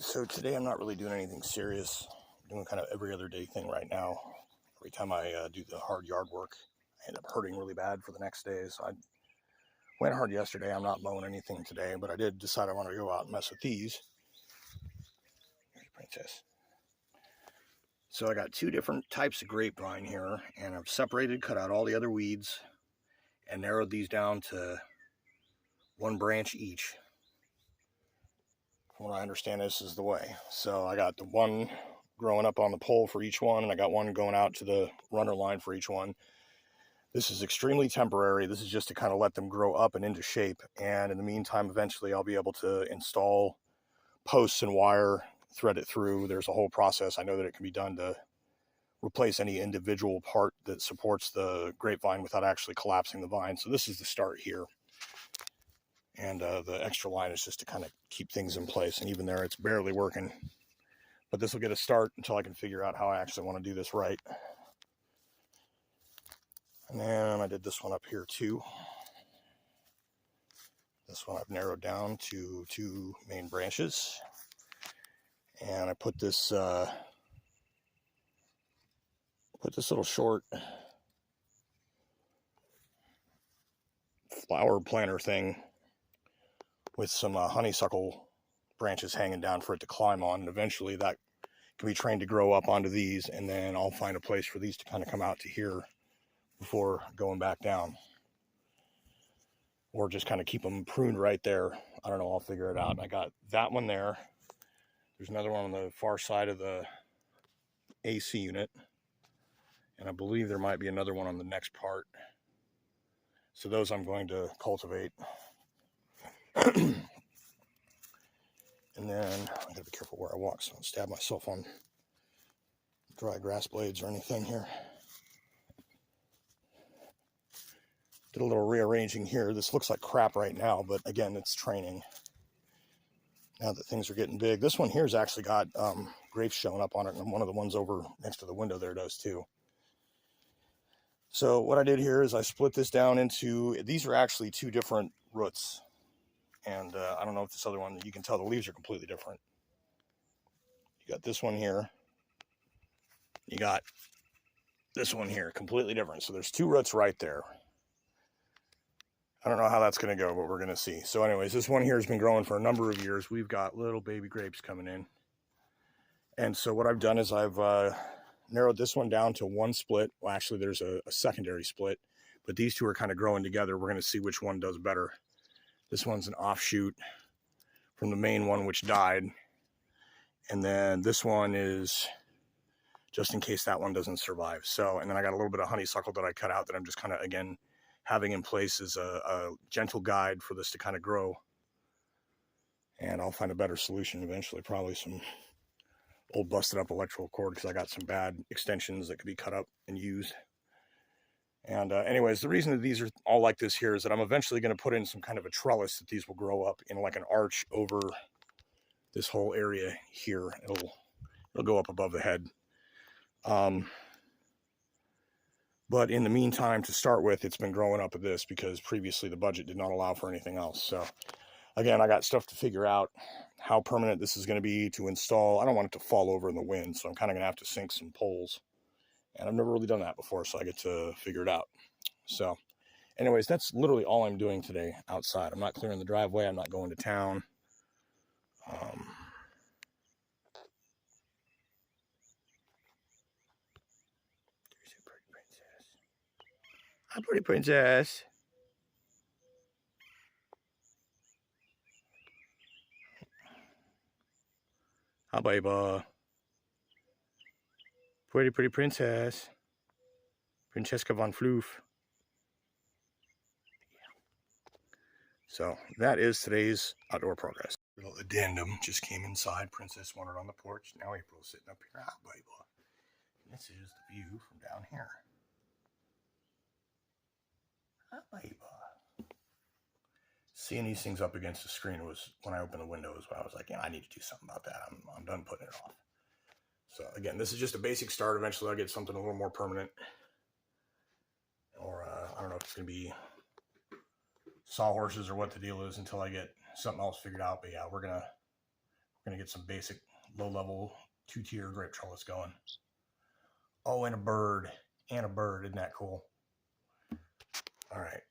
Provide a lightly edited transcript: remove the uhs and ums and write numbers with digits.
So today I'm not really doing anything serious. I'm doing kind of every other day thing right now. Every time I do the hard yard work, I end up hurting really bad for the next day. So I went hard yesterday. I'm not mowing anything today, but I did decide I want to go out and mess with these. Here's Princess. So I got two different types of grapevine here, and I've separated, cut out all the other weeds, and narrowed these down to one branch each. From what I understand, this is the way. So I got the one growing up on the pole for each one, and I got one going out to the runner line for each one. This is extremely temporary. This is just to kind of let them grow up and into shape. And in the meantime, eventually I'll be able to install posts and wire, thread it through. There's a whole process. I know that it can be done to replace any individual part that supports the grapevine without actually collapsing the vine. So this is the start here. And the extra line is just to kind of keep things in place. And even there, it's barely working. But this will get a start until I can figure out how I actually want to do this right. And then I did this one up here too. This one I've narrowed down to two main branches. And I put this little short flower planter thing with some honeysuckle branches hanging down for it to climb on. And eventually that can be trained to grow up onto these, and then I'll find a place for these to kind of come out to here before going back down. Or just kind of keep them pruned right there. I don't know, I'll figure it out. I got that one there. There's another one on the far side of the AC unit. And I believe there might be another one on the next part. So those I'm going to cultivate. And then I gotta be careful where I walk so I don't stab myself on dry grass blades or anything here. Did a little rearranging here. This looks like crap right now, but again, it's training. Now that things are getting big. This one here's actually got grapes showing up on it, and one of the ones over next to the window there does too. So what I did here is I split this down into, these are actually two different roots. And I don't know if this other one, you can tell the leaves are completely different. You got this one here. You got this one here, completely different. So there's two roots right there. I don't know how that's going to go, but we're going to see. So anyways, this one here has been growing for a number of years. We've got little baby grapes coming in. And so what I've done is I've narrowed this one down to one split. Well, actually, there's a secondary split, but these two are kind of growing together. We're going to see which one does better. This one's an offshoot from the main one, which died. And then this one is just in case that one doesn't survive. So, and then I got a little bit of honeysuckle that I cut out that I'm just kind of, again, having in place as a gentle guide for this to kind of grow. And I'll find a better solution eventually, probably some old busted up electrical cord, because I got some bad extensions that could be cut up and used. And anyways, the reason that these are all like this here is that I'm eventually going to put in some kind of a trellis that these will grow up in, like an arch over this whole area here. It'll go up above the head. But in the meantime, to start with, it's been growing up at this because previously the budget did not allow for anything else. So again, I got stuff to figure out how permanent this is going to be to install. I don't want it to fall over in the wind, so I'm kind of going to have to sink some poles. And I've never really done that before, so I get to figure it out. So anyways, that's literally all I'm doing today outside. I'm not clearing the driveway. I'm not going to town. There's a pretty princess. Hi, pretty princess. Hi, baby. Pretty princess. Francesca von Floof. So that is today's outdoor progress. Little addendum just came inside. Princess wandered on the porch. Now April's sitting up here. Hi, baby. And this is the view from down here. Hi, baby. Seeing these things up against the screen was, when I opened the window, was when I was like, yeah, I need to do something about that. I'm done putting it off. So again, this is just a basic start. Eventually I'll get something a little more permanent. Or I don't know if it's going to be sawhorses or what the deal is until I get something else figured out. But yeah, we're going to We're going to get some basic low-level 2-tier grape trellis going. Oh, and a bird. And a bird. Isn't that cool? All right.